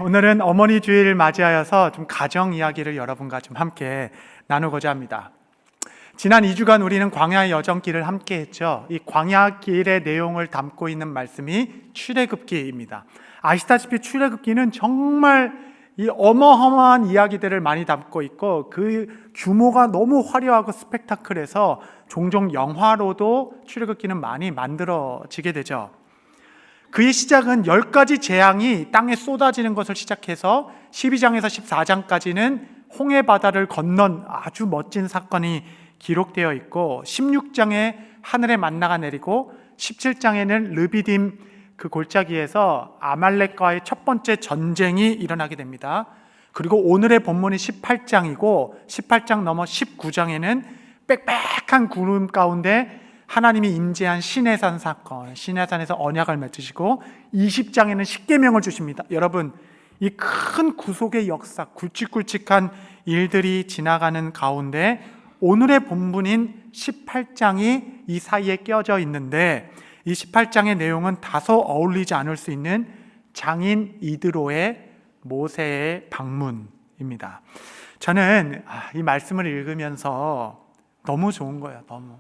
오늘은 어머니 주일 맞이하여서 좀 가정 이야기를 여러분과 좀 함께 나누고자 합니다. 지난 2주간 우리는 광야의 여정길을 함께 했죠. 이 광야길의 내용을 담고 있는 말씀이 출애굽기입니다. 아시다시피 출애굽기는 정말 이 어마어마한 이야기들을 많이 담고 있고 그 규모가 너무 화려하고 스펙타클해서 종종 영화로도 출애굽기는 많이 만들어지게 되죠. 그의 시작은 10가지 재앙이 땅에 쏟아지는 것을 시작해서 12장에서 14장까지는 홍해 바다를 건넌 아주 멋진 사건이 기록되어 있고 16장에 하늘에 만나가 내리고 17장에는 르비딤 그 골짜기에서 아말렉과의 첫 번째 전쟁이 일어나게 됩니다. 그리고 오늘의 본문이 18장이고 18장 넘어 19장에는 빽빽한 구름 가운데 하나님이 임재한 시내산 사건, 시내산에서 언약을 맺으시고 20장에는 십계명을 주십니다. 여러분, 이 큰 구속의 역사, 굵직굵직한 일들이 지나가는 가운데 오늘의 본문인 18장이 이 사이에 껴져 있는데 이 18장의 내용은 다소 어울리지 않을 수 있는 장인 이드로의 모세의 방문입니다. 저는 이 말씀을 읽으면서 너무 좋은 거예요. 너무.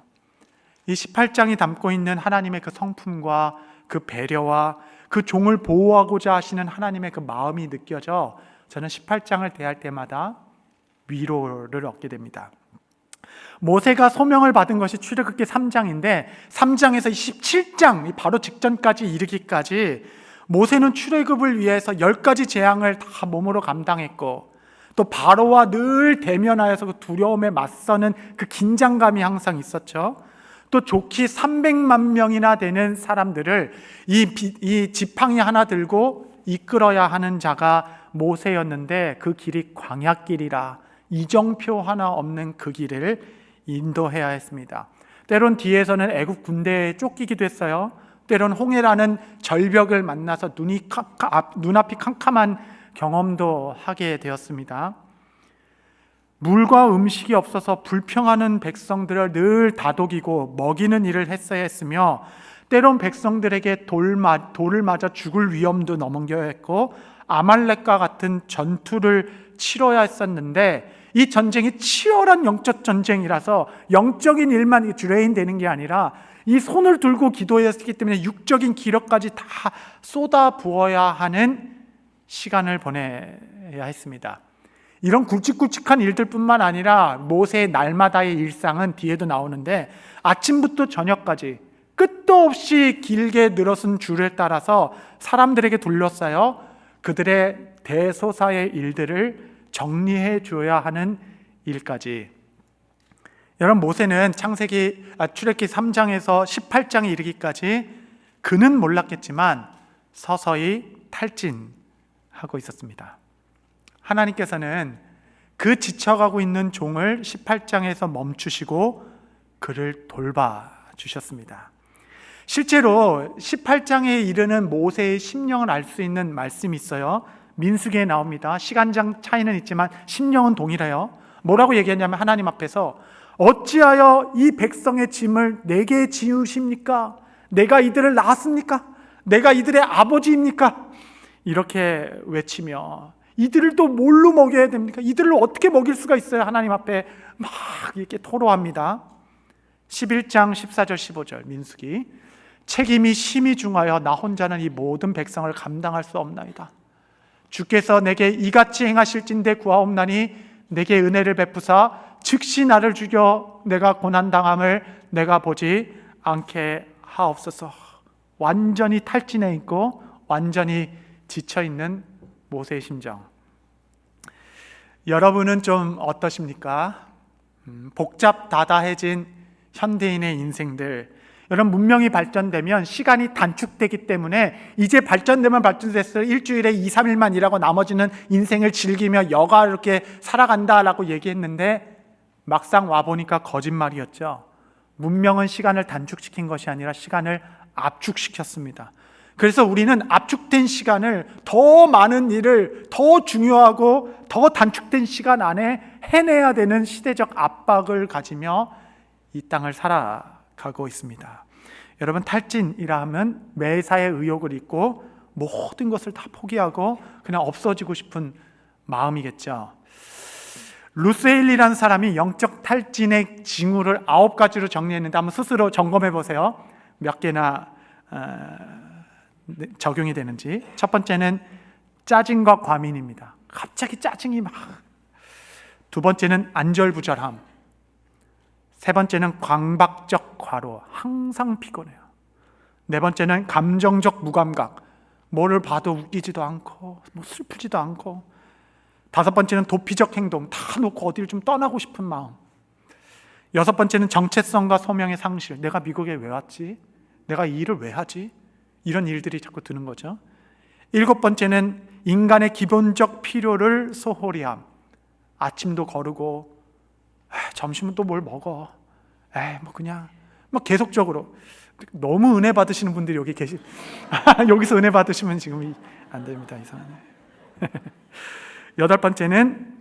이 18장이 담고 있는 하나님의 그 성품과 그 배려와 그 종을 보호하고자 하시는 하나님의 그 마음이 느껴져 저는 18장을 대할 때마다 위로를 얻게 됩니다. 모세가 소명을 받은 것이 출애굽기 3장인데 3장에서 17장 바로 직전까지 이르기까지 모세는 출애굽을 위해서 10가지 재앙을 다 몸으로 감당했고 또 바로와 늘 대면하여서 그 두려움에 맞서는 그 긴장감이 항상 있었죠. 또 좋기 300만 명이나 되는 사람들을 이 지팡이 하나 들고 이끌어야 하는 자가 모세였는데 그 길이 광야길이라 이정표 하나 없는 그 길을 인도해야 했습니다. 때론 뒤에서는 애국 군대에 쫓기기도 했어요. 때론 홍해라는 절벽을 만나서 눈앞이 캄캄한 경험도 하게 되었습니다. 물과 음식이 없어서 불평하는 백성들을 늘 다독이고 먹이는 일을 했어야 했으며 때론 백성들에게 돌을 맞아 죽을 위험도 넘겨야 했고 아말렉과 같은 전투를 치러야 했었는데 이 전쟁이 치열한 영적 전쟁이라서 영적인 일만 드레인 되는 게 아니라 이 손을 들고 기도해야 했기 때문에 육적인 기력까지 다 쏟아 부어야 하는 시간을 보내야 했습니다. 이런 굵직굵직한 일들뿐만 아니라 모세의 날마다의 일상은 뒤에도 나오는데 아침부터 저녁까지 끝도 없이 길게 늘어선 줄을 따라서 사람들에게 둘러싸여 그들의 대소사의 일들을 정리해 줘야 하는 일까지. 여러분, 모세는 출애굽기 3장에서 18장에 이르기까지 그는 몰랐겠지만 서서히 탈진하고 있었습니다. 하나님께서는 그 지쳐가고 있는 종을 18장에서 멈추시고 그를 돌봐주셨습니다. 실제로 18장에 이르는 모세의 심령을 알 수 있는 말씀이 있어요. 민수기에 나옵니다. 시간장 차이는 있지만 심령은 동일해요. 뭐라고 얘기했냐면 하나님 앞에서 어찌하여 이 백성의 짐을 내게 지우십니까? 내가 이들을 낳았습니까? 내가 이들의 아버지입니까? 이렇게 외치며 이들을 또 뭘로 먹여야 됩니까? 이들을 어떻게 먹일 수가 있어요? 하나님 앞에 막 이렇게 토로합니다. 11장 14절 15절 민수기 책임이 심히 중하여 나 혼자는 이 모든 백성을 감당할 수 없나이다. 주께서 내게 이같이 행하실진대 구하옵나니 내게 은혜를 베푸사 즉시 나를 죽여 내가 고난당함을 내가 보지 않게 하옵소서. 완전히 탈진해 있고 완전히 지쳐있는 모세의 심정. 여러분은 좀 어떠십니까? 복잡다다해진 현대인의 인생들. 여러분, 문명이 발전되면 시간이 단축되기 때문에 이제 발전되면 발전됐어요. 일주일에 2, 3일만 일하고 나머지는 인생을 즐기며 여가롭게 살아간다라고 얘기했는데 막상 와보니까 거짓말이었죠. 문명은 시간을 단축시킨 것이 아니라 시간을 압축시켰습니다. 그래서 우리는 압축된 시간을 더 많은 일을 더 중요하고 더 단축된 시간 안에 해내야 되는 시대적 압박을 가지며 이 땅을 살아가고 있습니다. 여러분, 탈진이라 하면 매사에 의욕을 잊고 모든 것을 다 포기하고 그냥 없어지고 싶은 마음이겠죠. 루스헬이라는 사람이 영적 탈진의 징후를 9가지로 정리했는데 한번 스스로 점검해 보세요. 몇 개나 적용이 되는지. 첫 번째는 짜증과 과민입니다. 갑자기 짜증이 막. 두 번째는 안절부절함. 세 번째는 강박적 과로, 항상 피곤해요. 네 번째는 감정적 무감각, 뭐를 봐도 웃기지도 않고 뭐 슬프지도 않고. 다섯 번째는 도피적 행동, 다 놓고 어디를 좀 떠나고 싶은 마음. 여섯 번째는 정체성과 소명의 상실, 내가 미국에 왜 왔지? 내가 이 일을 왜 하지? 이런 일들이 자꾸 드는 거죠. 일곱 번째는 인간의 기본적 필요를 소홀히 함. 아침도 거르고 점심은 또 뭘 먹어, 뭐 그냥 뭐 계속적으로. 너무 은혜 받으시는 분들이 여기 계시 여기서 은혜 받으시면 지금 안 됩니다. 이상하네. 여덟 번째는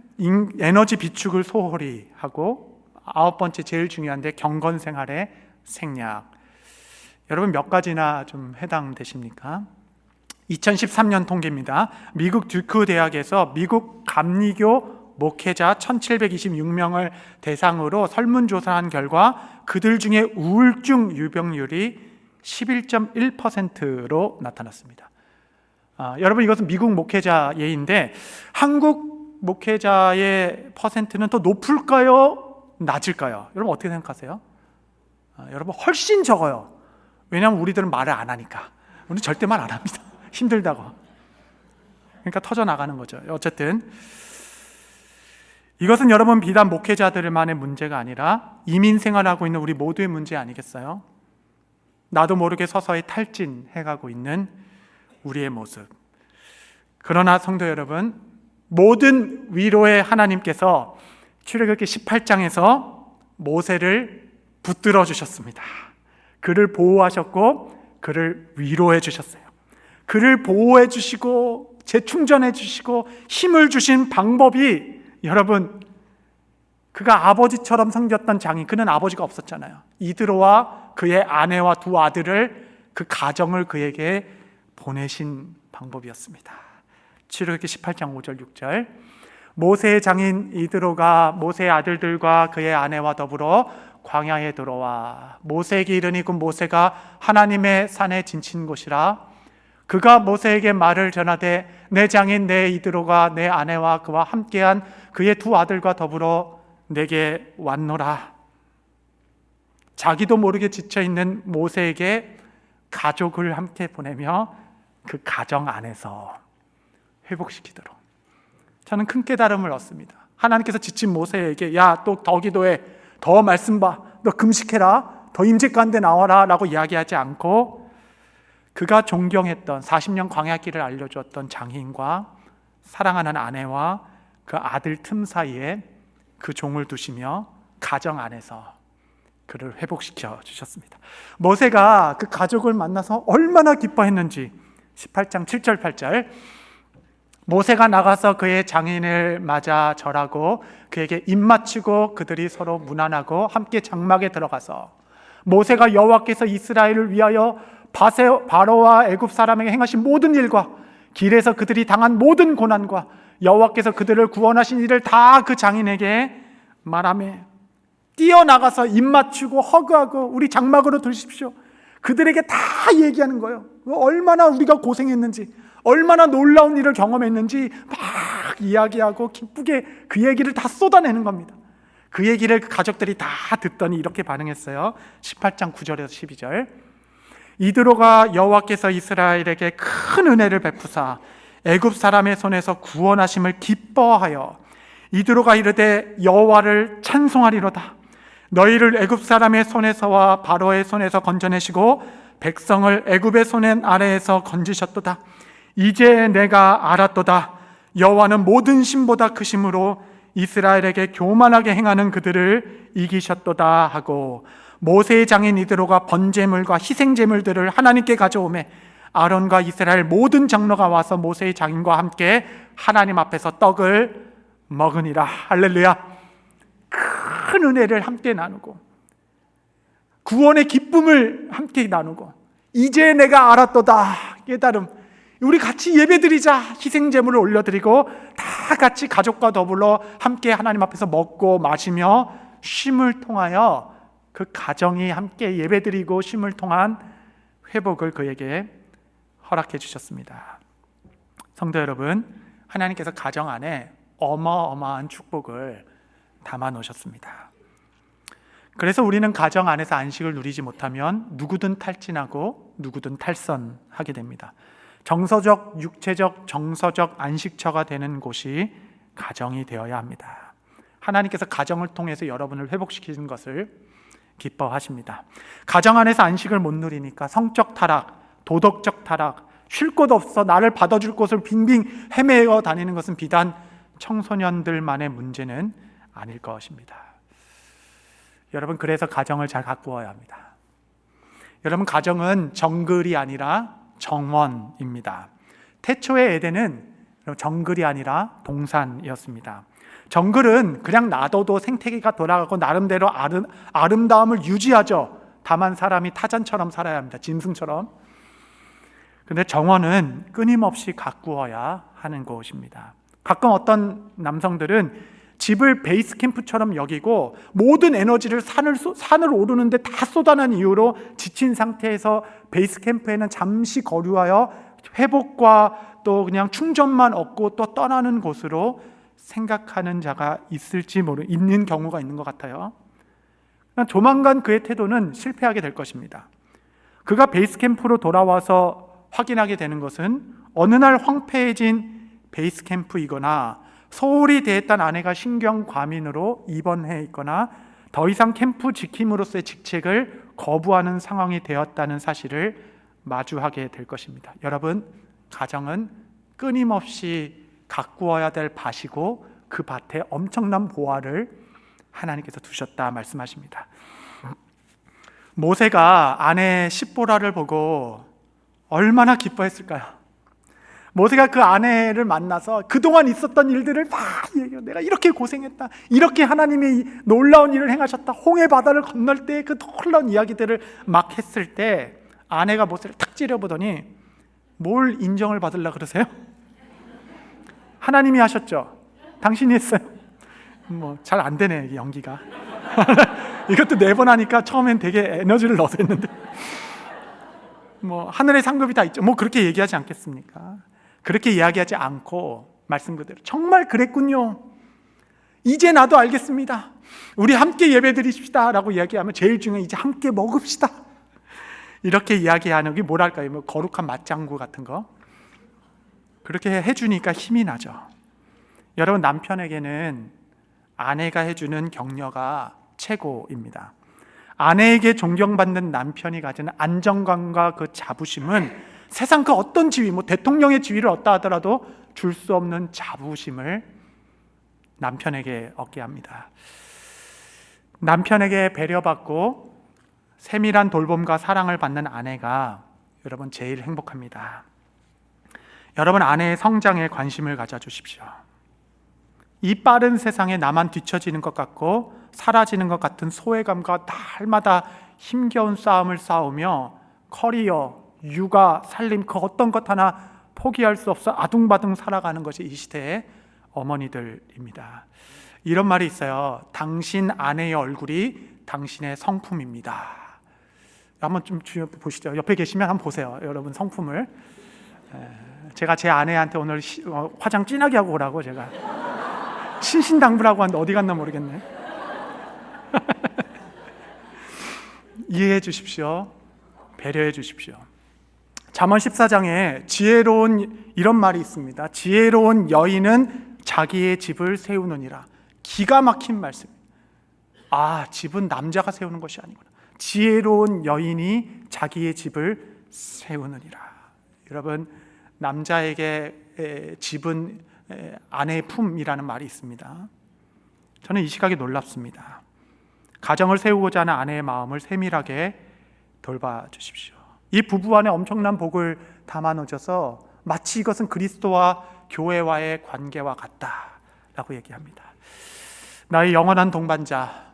에너지 비축을 소홀히 하고, 아홉 번째 제일 중요한데 경건 생활의 생략. 여러분 몇 가지나 좀 해당되십니까? 2013년 통계입니다. 미국 듀크 대학에서 미국 감리교 목회자 1726명을 대상으로 설문조사한 결과 그들 중에 우울증 유병률이 11.1%로 나타났습니다. 여러분 이것은 미국 목회자 예인데 한국 목회자의 퍼센트는 더 높을까요? 낮을까요? 여러분 어떻게 생각하세요? 여러분 훨씬 적어요. 왜냐하면 우리들은 말을 안 하니까. 우리는 절대 말 안 합니다. 힘들다고. 그러니까 터져나가는 거죠. 어쨌든 이것은 여러분 비단 목회자들만의 문제가 아니라 이민 생활하고 있는 우리 모두의 문제 아니겠어요? 나도 모르게 서서히 탈진해가고 있는 우리의 모습. 그러나 성도 여러분, 모든 위로의 하나님께서 출애굽기 18장에서 모세를 붙들어 주셨습니다. 그를 보호하셨고 그를 위로해 주셨어요. 그를 보호해 주시고 재충전해 주시고 힘을 주신 방법이, 여러분, 그가 아버지처럼 생겼던 장인, 그는 아버지가 없었잖아요. 이드로와 그의 아내와 두 아들을, 그 가정을 그에게 보내신 방법이었습니다. 출애굽기 18장 5절 6절. 모세의 장인 이드로가 모세의 아들들과 그의 아내와 더불어 광야에 들어와 모세에게 이르니 곧 모세가 하나님의 산에 진친 곳이라. 그가 모세에게 말을 전하되 내 장인 내 이드로가 내 아내와 그와 함께한 그의 두 아들과 더불어 내게 왔노라. 자기도 모르게 지쳐있는 모세에게 가족을 함께 보내며 그 가정 안에서 회복시키도록. 저는 큰 깨달음을 얻습니다. 하나님께서 지친 모세에게 야, 또 더 기도해, 더 말씀 봐, 너 금식해라, 더 임재 가운데 나와라 라고 이야기하지 않고, 그가 존경했던 40년 광야길을 알려주었던 장인과 사랑하는 아내와 그 아들 틈 사이에 그 종을 두시며 가정 안에서 그를 회복시켜 주셨습니다. 모세가 그 가족을 만나서 얼마나 기뻐했는지 18장 7절 8절. 모세가 나가서 그의 장인을 맞아 절하고 그에게 입맞추고 그들이 서로 문안하고 함께 장막에 들어가서 모세가 여호와께서 이스라엘을 위하여 바로와 애굽 사람에게 행하신 모든 일과 길에서 그들이 당한 모든 고난과 여호와께서 그들을 구원하신 일을 다 그 장인에게 말하며 뛰어나가서 입맞추고 허그하고 우리 장막으로 들으십시오. 그들에게 다 얘기하는 거예요. 얼마나 우리가 고생했는지, 얼마나 놀라운 일을 경험했는지 막 이야기하고 기쁘게 그 얘기를 다 쏟아내는 겁니다. 그 얘기를 그 가족들이 다 듣더니 이렇게 반응했어요. 18장 9절에서 12절. 이드로가 여호와께서 이스라엘에게 큰 은혜를 베푸사 애굽 사람의 손에서 구원하심을 기뻐하여 이드로가 이르되 여호와를 찬송하리로다. 너희를 애굽 사람의 손에서와 바로의 손에서 건져내시고 백성을 애굽의 손 아래에서 건지셨도다. 이제 내가 알았도다. 여호와는 모든 신보다 크심으로 이스라엘에게 교만하게 행하는 그들을 이기셨도다 하고, 모세의 장인 이드로가 번제물과 희생제물들을 하나님께 가져오매 아론과 이스라엘 모든 장로가 와서 모세의 장인과 함께 하나님 앞에서 떡을 먹으니라. 할렐루야. 큰 은혜를 함께 나누고 구원의 기쁨을 함께 나누고, 이제 내가 알았도다. 깨달음. 우리 같이 예배드리자. 희생제물을 올려드리고 다 같이 가족과 더불어 함께 하나님 앞에서 먹고 마시며 쉼을 통하여 그 가정이 함께 예배드리고 쉼을 통한 회복을 그에게 허락해 주셨습니다. 성도 여러분, 하나님께서 가정 안에 어마어마한 축복을 담아 놓으셨습니다. 그래서 우리는 가정 안에서 안식을 누리지 못하면 누구든 탈진하고 누구든 탈선하게 됩니다. 정서적, 육체적, 정서적 안식처가 되는 곳이 가정이 되어야 합니다. 하나님께서 가정을 통해서 여러분을 회복시키는 것을 기뻐하십니다. 가정 안에서 안식을 못 누리니까 성적 타락, 도덕적 타락, 쉴 곳 없어 나를 받아줄 곳을 빙빙 헤매어 다니는 것은 비단 청소년들만의 문제는 아닐 것입니다. 여러분, 그래서 가정을 잘 가꾸어야 합니다. 여러분, 가정은 정글이 아니라 정원입니다. 태초의 에덴은 정글이 아니라 동산이었습니다. 정글은 그냥 놔둬도 생태계가 돌아가고 나름대로 아름다움을 유지하죠. 다만 사람이 타잔처럼 살아야 합니다. 짐승처럼. 그런데 정원은 끊임없이 가꾸어야 하는 곳입니다. 가끔 어떤 남성들은 집을 베이스 캠프처럼 여기고 모든 에너지를 산을 오르는데 다 쏟아낸 이유로 지친 상태에서 베이스 캠프에는 잠시 거류하여 회복과 또 그냥 충전만 얻고 또 떠나는 곳으로 생각하는 자가 있는 경우가 있는 것 같아요. 조만간 그의 태도는 실패하게 될 것입니다. 그가 베이스 캠프로 돌아와서 확인하게 되는 것은 어느 날 황폐해진 베이스 캠프이거나 소홀히 대했던 아내가 신경과민으로 입원해 있거나 더 이상 캠프 지킴으로서의 직책을 거부하는 상황이 되었다는 사실을 마주하게 될 것입니다. 여러분, 가정은 끊임없이 가꾸어야 될 밭이고 그 밭에 엄청난 보화를 하나님께서 두셨다 말씀하십니다. 모세가 아내 십보라를 보고 얼마나 기뻐했을까요? 모세가 그 아내를 만나서 그동안 있었던 일들을 막 얘기해요. 내가 이렇게 고생했다. 이렇게 하나님이 놀라운 일을 행하셨다. 홍해 바다를 건널 때 그 놀라운 이야기들을 막 했을 때 아내가 모세를 탁 찌려보더니 뭘 인정을 받으려고 그러세요? 하나님이 하셨죠? 당신이 했어요? 잘 안 되네, 연기가. 이것도 4번 하니까 처음엔 되게 에너지를 넣어서 했는데 하늘의 상급이 다 있죠. 그렇게 얘기하지 않겠습니까? 그렇게 이야기하지 않고 말씀 그대로 정말 그랬군요. 이제 나도 알겠습니다. 우리 함께 예배드립시다 라고 이야기하면 제일 중요한 이제 함께 먹읍시다. 이렇게 이야기하는 게 뭐랄까요? 거룩한 맞장구 같은 거. 그렇게 해주니까 힘이 나죠. 여러분, 남편에게는 아내가 해주는 격려가 최고입니다. 아내에게 존경받는 남편이 가지는 안정감과 그 자부심은 세상 그 어떤 지위, 대통령의 지위를 얻다 하더라도 줄 수 없는 자부심을 남편에게 얻게 합니다. 남편에게 배려받고 세밀한 돌봄과 사랑을 받는 아내가 여러분 제일 행복합니다. 여러분, 아내의 성장에 관심을 가져주십시오. 이 빠른 세상에 나만 뒤처지는 것 같고 사라지는 것 같은 소외감과 날마다 힘겨운 싸움을 싸우며 커리어, 육아, 살림 그 어떤 것 하나 포기할 수 없어 아둥바둥 살아가는 것이 이 시대의 어머니들입니다. 이런 말이 있어요. 당신 아내의 얼굴이 당신의 성품입니다. 한번 좀 보시죠. 옆에 계시면 한번 보세요. 여러분 성품을. 제가 제 아내한테 오늘 화장 진하게 하고 오라고 제가 신신당부라고 하는데 어디 갔나 모르겠네. 이해해 주십시오. 배려해 주십시오. 잠언 14장에 지혜로운 이런 말이 있습니다. 지혜로운 여인은 자기의 집을 세우느니라. 기가 막힌 말씀. 집은 남자가 세우는 것이 아니구나. 지혜로운 여인이 자기의 집을 세우느니라. 여러분, 남자에게 집은 아내의 품이라는 말이 있습니다. 저는 이 시각에 놀랍습니다. 가정을 세우고자 하는 아내의 마음을 세밀하게 돌봐주십시오. 이 부부 안에 엄청난 복을 담아놓으셔서 마치 이것은 그리스도와 교회와의 관계와 같다라고 얘기합니다. 나의 영원한 동반자,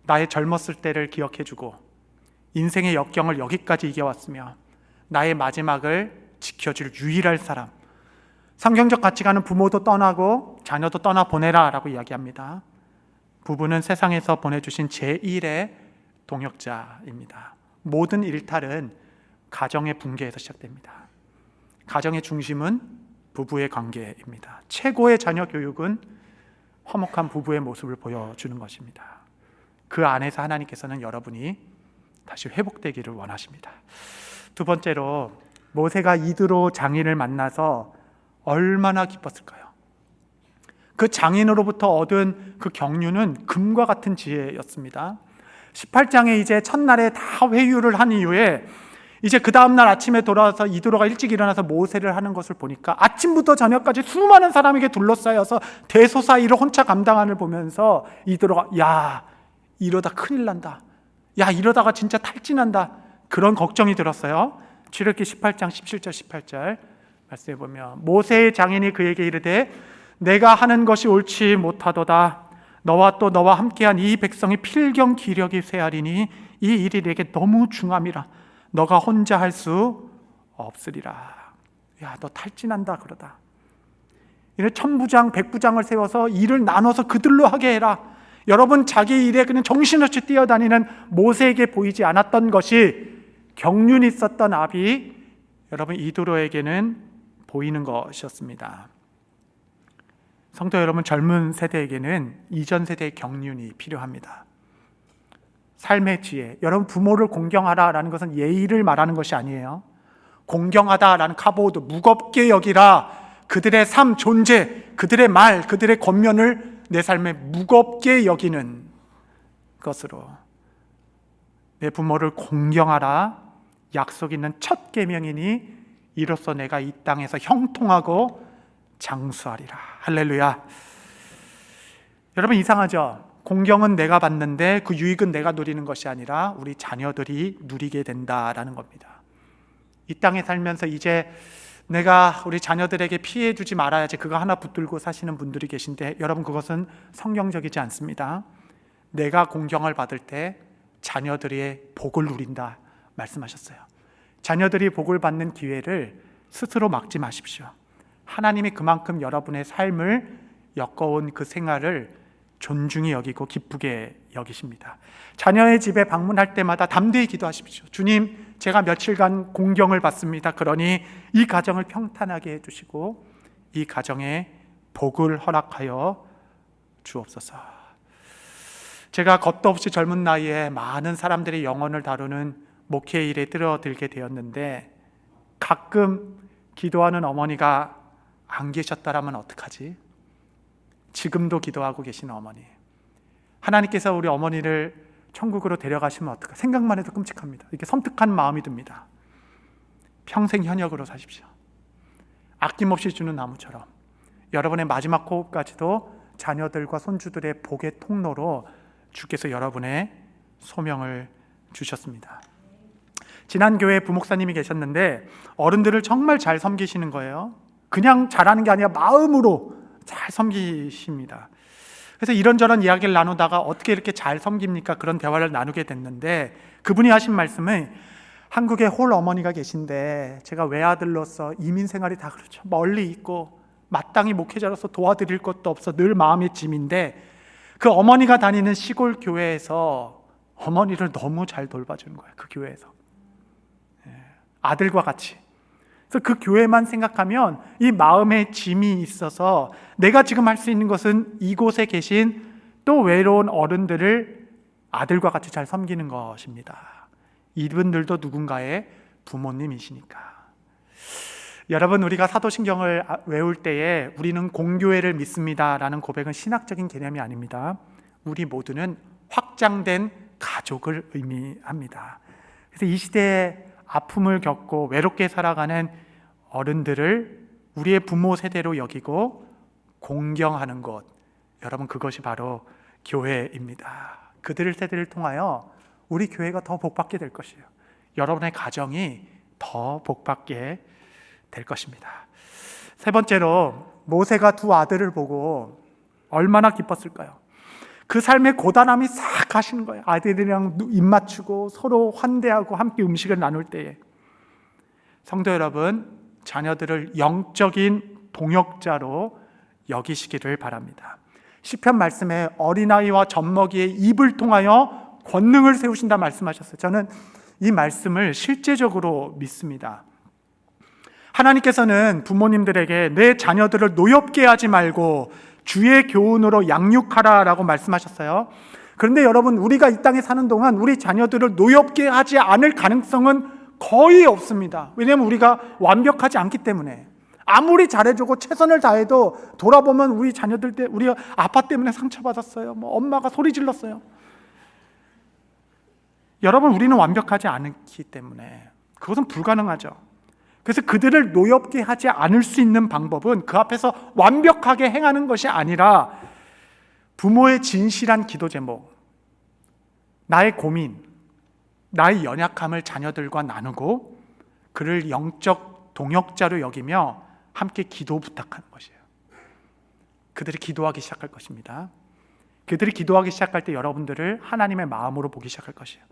나의 젊었을 때를 기억해주고 인생의 역경을 여기까지 이겨왔으며 나의 마지막을 지켜줄 유일할 사람. 성경적 가치관은 부모도 떠나고 자녀도 떠나보내라 라고 이야기합니다. 부부는 세상에서 보내주신 제1의 동역자입니다. 모든 일탈은 가정의 붕괴에서 시작됩니다. 가정의 중심은 부부의 관계입니다. 최고의 자녀 교육은 화목한 부부의 모습을 보여주는 것입니다. 그 안에서 하나님께서는 여러분이 다시 회복되기를 원하십니다. 두 번째로, 모세가 이드로 장인을 만나서 얼마나 기뻤을까요? 그 장인으로부터 얻은 그 경륜은 금과 같은 지혜였습니다. 18장에 이제 첫날에 다 회유를 한 이후에 이제 그 다음날 아침에 돌아와서 이드로가 일찍 일어나서 모세를 하는 것을 보니까 아침부터 저녁까지 수많은 사람에게 둘러싸여서 대소사일을 혼자 감당하는 보면서 이드로가 야, 이러다 큰일 난다. 야, 이러다가 진짜 탈진한다. 그런 걱정이 들었어요. 출애굽기 18장 17절 18절 말씀해 보면, 모세의 장인이 그에게 이르되 내가 하는 것이 옳지 못하도다. 너와 또 너와 함께한 이 백성이 필경 기력이 쇠하리니 이 일이 내게 너무 중함이라. 너가 혼자 할 수 없으리라. 야, 너 탈진한다 그러다. 이를 천부장 백부장을 세워서 일을 나눠서 그들로 하게 해라. 여러분, 자기 일에 그냥 정신없이 뛰어다니는 모세에게 보이지 않았던 것이 경륜이 있었던 압이 여러분 이드로에게는 보이는 것이었습니다. 성도 여러분, 젊은 세대에게는 이전 세대의 경륜이 필요합니다. 삶의 지혜. 여러분, 부모를 공경하라라는 것은 예의를 말하는 것이 아니에요. 공경하다라는 카보드, 무겁게 여기라. 그들의 삶, 존재, 그들의 말, 그들의 권면을 내 삶에 무겁게 여기는 것으로, 내 부모를 공경하라 약속 있는 첫 계명이니 이로써 내가 이 땅에서 형통하고 장수하리라. 할렐루야. 여러분, 이상하죠? 공경은 내가 받는데 그 유익은 내가 누리는 것이 아니라 우리 자녀들이 누리게 된다라는 겁니다. 이 땅에 살면서 이제 내가 우리 자녀들에게 피해 주지 말아야지, 그거 하나 붙들고 사시는 분들이 계신데, 여러분, 그것은 성경적이지 않습니다. 내가 공경을 받을 때 자녀들의 복을 누린다 말씀하셨어요. 자녀들이 복을 받는 기회를 스스로 막지 마십시오. 하나님이 그만큼 여러분의 삶을 엮어온 그 생활을 존중히 여기고 기쁘게 여기십니다. 자녀의 집에 방문할 때마다 담대히 기도하십시오. 주님, 제가 며칠간 공경을 받습니다. 그러니 이 가정을 평탄하게 해주시고 이 가정에 복을 허락하여 주옵소서. 제가 겁도 없이 젊은 나이에 많은 사람들의 영혼을 다루는 목회 일에 뛰어들게 되었는데, 가끔 기도하는 어머니가 안 계셨다라면 어떡하지? 지금도 기도하고 계시는 어머니, 하나님께서 우리 어머니를 천국으로 데려가시면 어떨까? 생각만 해도 끔찍합니다. 이렇게 섬뜩한 마음이 듭니다. 평생 현역으로 사십시오. 아낌없이 주는 나무처럼 여러분의 마지막 호흡까지도 자녀들과 손주들의 복의 통로로 주께서 여러분의 소명을 주셨습니다. 지난 교회에 부목사님이 계셨는데 어른들을 정말 잘 섬기시는 거예요. 그냥 잘하는 게 아니라 마음으로 잘 섬기십니다. 그래서 이런저런 이야기를 나누다가 어떻게 이렇게 잘 섬깁니까? 그런 대화를 나누게 됐는데, 그분이 하신 말씀은, 한국에 홀 어머니가 계신데 제가 외아들로서 이민 생활이 다 그렇죠. 멀리 있고 마땅히 목회자로서 도와드릴 것도 없어 늘 마음의 짐인데, 그 어머니가 다니는 시골 교회에서 어머니를 너무 잘 돌봐주는 거예요. 그 교회에서 아들과 같이. 그래서 그 교회만 생각하면 이 마음의 짐이 있어서 내가 지금 할 수 있는 것은 이곳에 계신 또 외로운 어른들을 아들과 같이 잘 섬기는 것입니다. 이분들도 누군가의 부모님이시니까. 여러분, 우리가 사도신경을 외울 때에 우리는 공교회를 믿습니다라는 고백은 신학적인 개념이 아닙니다. 우리 모두는 확장된 가족을 의미합니다. 그래서 이 시대에 아픔을 겪고 외롭게 살아가는 어른들을 우리의 부모 세대로 여기고 공경하는 곳, 여러분, 그것이 바로 교회입니다. 그들의 세대를 통하여 우리 교회가 더 복받게 될 것이에요. 여러분의 가정이 더 복받게 될 것입니다. 세 번째로, 모세가 두 아들을 보고 얼마나 기뻤을까요? 그 삶의 고단함이 싹 가시는 거예요. 아들이랑 입 맞추고 서로 환대하고 함께 음식을 나눌 때에. 성도 여러분, 자녀들을 영적인 동역자로 여기시기를 바랍니다. 시편 말씀에 어린아이와 젖먹이의 입을 통하여 권능을 세우신다 말씀하셨어요. 저는 이 말씀을 실제적으로 믿습니다. 하나님께서는 부모님들에게 내 자녀들을 노엽게 하지 말고 주의 교훈으로 양육하라라고 말씀하셨어요. 그런데 여러분, 우리가 이 땅에 사는 동안 우리 자녀들을 노엽게 하지 않을 가능성은 거의 없습니다. 왜냐하면 우리가 완벽하지 않기 때문에. 아무리 잘해주고 최선을 다해도 돌아보면 우리 자녀들 때 우리 아빠 때문에 상처받았어요. 엄마가 소리 질렀어요. 여러분, 우리는 완벽하지 않기 때문에 그것은 불가능하죠. 그래서 그들을 노엽게 하지 않을 수 있는 방법은 그 앞에서 완벽하게 행하는 것이 아니라 부모의 진실한 기도 제목, 나의 고민, 나의 연약함을 자녀들과 나누고 그를 영적 동역자로 여기며 함께 기도 부탁하는 것이에요. 그들이 기도하기 시작할 것입니다. 그들이 기도하기 시작할 때 여러분들을 하나님의 마음으로 보기 시작할 것이에요.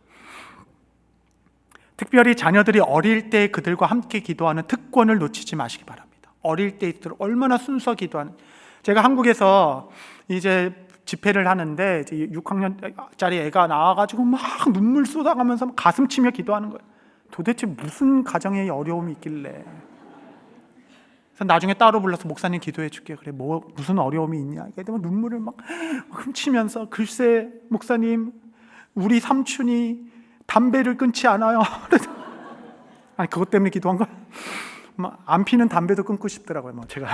특별히 자녀들이 어릴 때 그들과 함께 기도하는 특권을 놓치지 마시기 바랍니다. 어릴 때일수록 얼마나 순수하게 기도하는. 제가 한국에서 이제 집회를 하는데 이제 6학년짜리 애가 나와가지고 막 눈물 쏟아가면서 가슴 치며 기도하는 거예요. 도대체 무슨 가정에 어려움이 있길래. 그래서 나중에 따로 불러서 목사님 기도해 줄게. 그래, 무슨 어려움이 있냐. 그러면 눈물을 막 훔치면서, 글쎄 목사님, 우리 삼촌이 담배를 끊지 않아요. 아니, 그것 때문에 기도한 거야? 안 피는 담배도 끊고 싶더라고요. 제가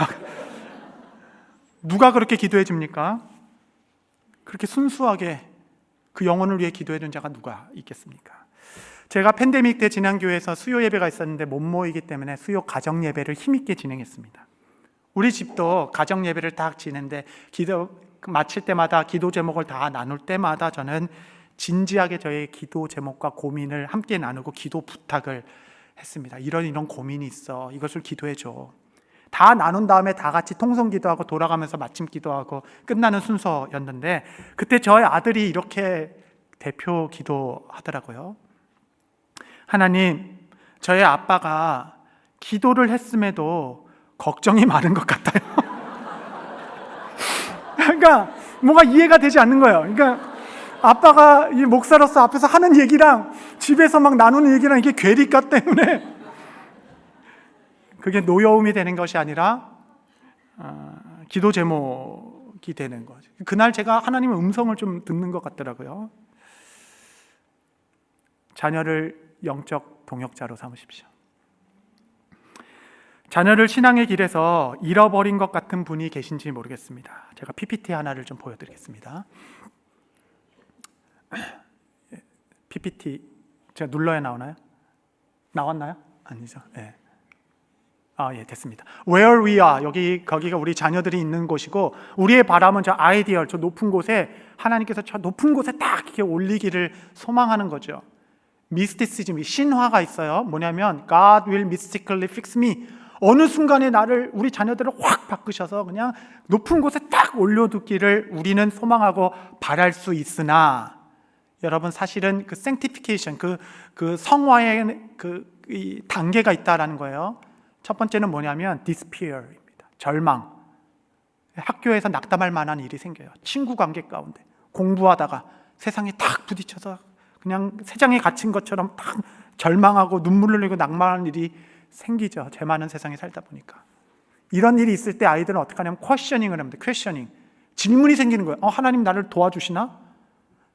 누가 그렇게 기도해 줍니까? 그렇게 순수하게 그 영혼을 위해 기도해 준 자가 누가 있겠습니까? 제가 팬데믹 때 진앙교회에서 수요 예배가 있었는데 못 모이기 때문에 수요 가정 예배를 힘있게 진행했습니다. 우리 집도 가정 예배를 딱 지내는데 기도 마칠 때마다 기도 제목을 다 나눌 때마다 저는 진지하게 저의 기도 제목과 고민을 함께 나누고 기도 부탁을 했습니다. 이런 고민이 있어. 이것을 기도해 줘. 다 나눈 다음에 다 같이 통성 기도하고 돌아가면서 마침 기도하고 끝나는 순서였는데, 그때 저희 아들이 이렇게 대표 기도하더라고요. 하나님, 저의 아빠가 기도를 했음에도 걱정이 많은 것 같아요. 그러니까 뭔가 이해가 되지 않는 거예요. 그러니까 아빠가 이 목사로서 앞에서 하는 얘기랑 집에서 막 나누는 얘기랑 이게 괴리가 때문에 그게 노여움이 되는 것이 아니라 기도 제목이 되는 거죠. 그날 제가 하나님의 음성을 좀 듣는 것 같더라고요. 자녀를 영적 동역자로 삼으십시오. 자녀를 신앙의 길에서 잃어버린 것 같은 분이 계신지 모르겠습니다. 제가 PPT 하나를 좀 보여드리겠습니다. PPT 제가 눌러야 나오나요? 나왔나요? 아니죠. 네. 예, 됐습니다. Where we are, 거기가 우리 자녀들이 있는 곳이고, 우리의 바람은 저 아이디얼, 저 높은 곳에 하나님께서 저 높은 곳에 딱 이렇게 올리기를 소망하는 거죠. 미스티시즘, 신화가 있어요. 뭐냐면 God will mystically fix me. 어느 순간에 우리 자녀들을 확 바꾸셔서 그냥 높은 곳에 딱 올려두기를 우리는 소망하고 바랄 수 있으나, 여러분, 사실은 그 sanctification, 그 성화의 이 단계가 있다라는 거예요. 첫 번째는 뭐냐면 despair입니다. 절망. 학교에서 낙담할 만한 일이 생겨요. 친구 관계 가운데 공부하다가 세상에 탁 부딪혀서 그냥 세상에 갇힌 것처럼 딱 절망하고 눈물 흘리고 낙망하는 일이 생기죠. 죄 많은 세상에 살다 보니까. 이런 일이 있을 때 아이들은 어떻게 하냐면 퀘셔닝을 합니다. 퀘셔닝. 질문이 생기는 거예요. 하나님 나를 도와주시나?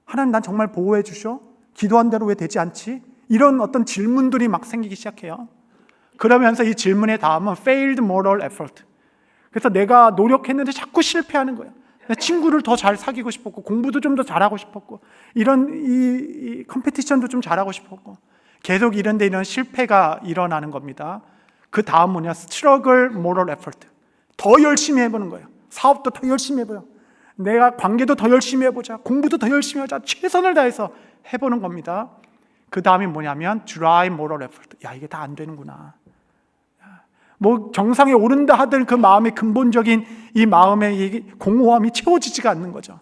하나님 난 정말 보호해 주셔? 기도한 대로 왜 되지 않지? 이런 어떤 질문들이 막 생기기 시작해요. 그러면서 이 질문의 다음은 failed moral effort. 그래서 내가 노력했는데 자꾸 실패하는 거예요. 친구를 더 잘 사귀고 싶었고, 공부도 좀 더 잘하고 싶었고, 이런 이 컴페티션도 좀 잘하고 싶었고, 계속 이런 실패가 일어나는 겁니다. 그 다음 뭐냐? struggle moral effort. 더 열심히 해보는 거예요. 사업도 더 열심히 해보요. 내가 관계도 더 열심히 해보자. 공부도 더 열심히 하자. 최선을 다해서 해보는 겁니다. 그 다음이 뭐냐면 dry moral effort. 야, 이게 다 안 되는구나. 정상에 오른다 하던 그 마음의 근본적인 이 마음의 이 공허함이 채워지지가 않는 거죠.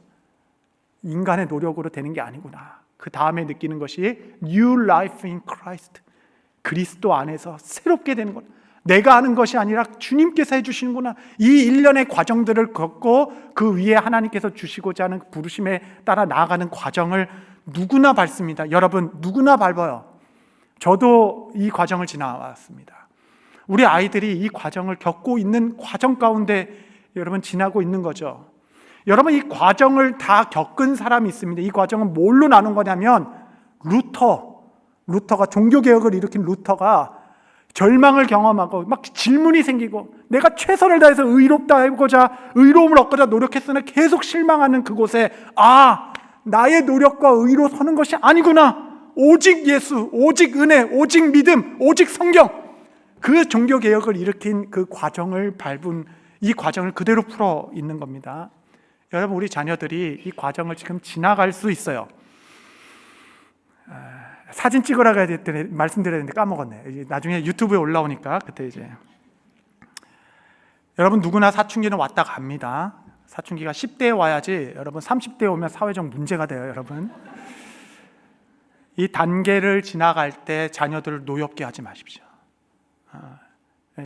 인간의 노력으로 되는 게 아니구나. 그 다음에 느끼는 것이 new life in Christ. 그리스도 안에서 새롭게 되는 것. 내가 하는 것이 아니라 주님께서 해주시는구나. 이 일련의 과정들을 겪고 그 위에 하나님께서 주시고자 하는 부르심에 따라 나아가는 과정을 누구나 밟습니다. 여러분, 누구나 밟아요. 저도 이 과정을 지나왔습니다. 우리 아이들이 이 과정을 겪고 있는 과정 가운데 여러분 지나고 있는 거죠. 여러분, 이 과정을 다 겪은 사람이 있습니다. 이 과정은 뭘로 나눈 거냐면 루터가 종교개혁을 일으킨 루터가 절망을 경험하고 막 질문이 생기고 내가 최선을 다해서 의로움을 얻고자 노력했으나 계속 실망하는 그곳에 나의 노력과 의로 서는 것이 아니구나. 오직 예수, 오직 은혜, 오직 믿음, 오직 성경. 그 종교개혁을 일으킨 그 과정을 밟은 이 과정을 그대로 풀어 있는 겁니다. 여러분, 우리 자녀들이 이 과정을 지금 지나갈 수 있어요. 사진 찍으라고 해야 됐더니 말씀드려야 되는데 까먹었네. 나중에 유튜브에 올라오니까 그때 이제 여러분, 누구나 사춘기는 왔다 갑니다. 사춘기가 10대에 와야지 여러분 30대에 오면 사회적 문제가 돼요. 여러분, 이 단계를 지나갈 때 자녀들을 노엽게 하지 마십시오.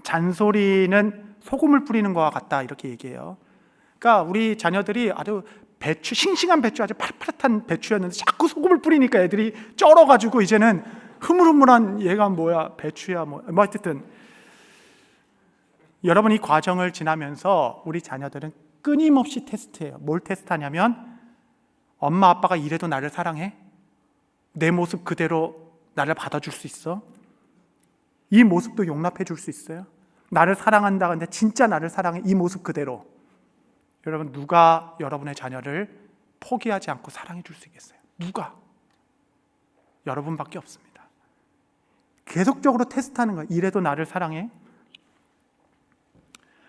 잔소리는 소금을 뿌리는 것과 같다, 이렇게 얘기해요. 그러니까 우리 자녀들이 아주 싱싱한 배추, 아주 파릇파릇한 배추였는데 자꾸 소금을 뿌리니까 애들이 쩔어가지고 이제는 흐물흐물한 얘가 뭐야, 배추야, 뭐 어쨌든 여러분, 이 과정을 지나면서 우리 자녀들은 끊임없이 테스트해요. 뭘 테스트하냐면, 엄마 아빠가 이래도 나를 사랑해? 내 모습 그대로 나를 받아줄 수 있어? 이 모습도 용납해 줄 수 있어요? 나를 사랑한다, 근데 진짜 나를 사랑해? 이 모습 그대로. 여러분, 누가 여러분의 자녀를 포기하지 않고 사랑해 줄 수 있겠어요? 누가? 여러분밖에 없습니다. 계속적으로 테스트하는 거예요. 이래도 나를 사랑해?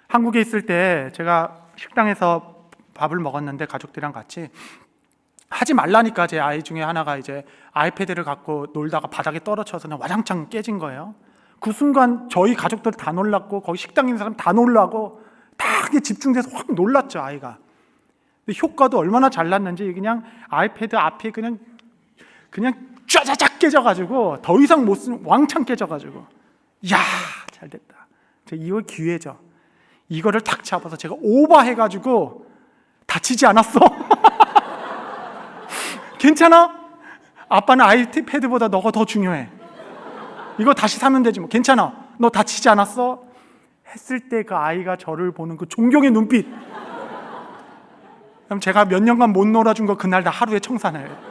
한국에 있을 때 제가 식당에서 밥을 먹었는데 가족들이랑 같이 하지 말라니까 제 아이 중에 하나가 이제 아이패드를 갖고 놀다가 바닥에 떨어져서 그냥 와장창 깨진 거예요. 그 순간 저희 가족들 다 놀랐고 거기 식당에 있는 사람 다 놀라고 다 그게 집중돼서 확 놀랐죠, 아이가. 근데 효과도 얼마나 잘 났는지 그냥 아이패드 앞에 그냥 쫙쫙 깨져가지고 더 이상 못 쓰는, 왕창 깨져가지고, 이야, 잘 됐다. 이거 기회죠. 이거를 탁 잡아서 제가 오버해가지고 다치지 않았어. 괜찮아? 아빠는 아이패드보다 너가 더 중요해. 이거 다시 사면 되지 뭐. 괜찮아? 너 다치지 않았어? 했을 때 그 아이가 저를 보는 그 존경의 눈빛. 그럼 제가 몇 년간 못 놀아준 거 그날 다 하루에 청산해요.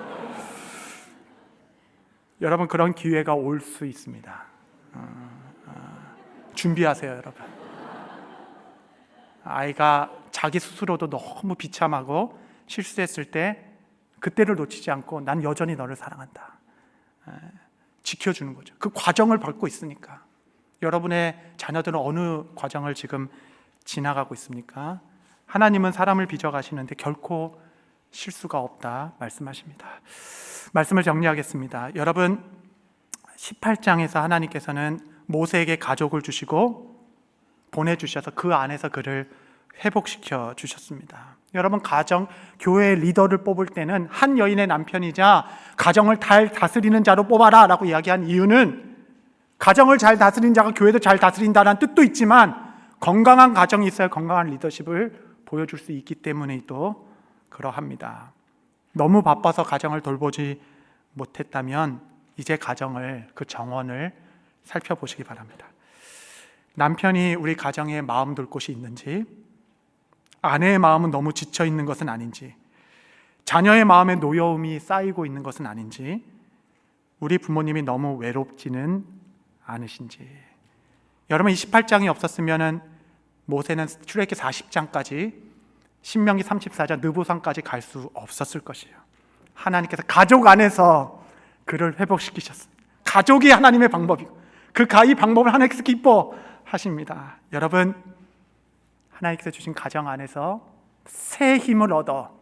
여러분, 그런 기회가 올 수 있습니다. 준비하세요, 여러분. 아이가 자기 스스로도 너무 비참하고 실수했을 때 그때를 놓치지 않고 난 여전히 너를 사랑한다, 지켜주는 거죠. 그 과정을 밟고 있으니까. 여러분의 자녀들은 어느 과정을 지금 지나가고 있습니까? 하나님은 사람을 빚어가시는데 결코 실수가 없다 말씀하십니다. 말씀을 정리하겠습니다. 여러분, 18장에서 하나님께서는 모세에게 가족을 주시고 보내주셔서 그 안에서 그를 회복시켜 주셨습니다. 여러분, 가정, 교회의 리더를 뽑을 때는 한 여인의 남편이자 가정을 잘 다스리는 자로 뽑아라 라고 이야기한 이유는, 가정을 잘 다스리는 자가 교회도 잘 다스린다는 뜻도 있지만 건강한 가정이 있어야 건강한 리더십을 보여줄 수 있기 때문에도 그러합니다. 너무 바빠서 가정을 돌보지 못했다면 이제 가정을, 그 정원을 살펴보시기 바랍니다. 남편이 우리 가정에 마음 둘 곳이 있는지, 아내의 마음은 너무 지쳐 있는 것은 아닌지, 자녀의 마음에 노여움이 쌓이고 있는 것은 아닌지, 우리 부모님이 너무 외롭지는 않으신지. 여러분, 28장이 없었으면 모세는 출애굽기 40장까지, 신명기 34장 느보산까지 갈 수 없었을 것이에요. 하나님께서 가족 안에서 그를 회복시키셨습니다. 가족이 하나님의 방법이고 이 방법을 하나님께서 기뻐하십니다. 여러분, 하나님께서 주신 가정 안에서 새 힘을 얻어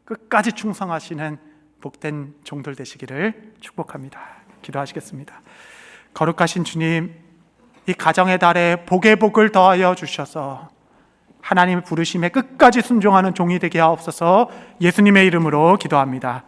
끝까지 충성하시는 복된 종들 되시기를 축복합니다. 기도하시겠습니다. 거룩하신 주님, 이 가정의 달에 복의 복을 더하여 주셔서 하나님의 부르심에 끝까지 순종하는 종이 되게 하옵소서. 예수님의 이름으로 기도합니다.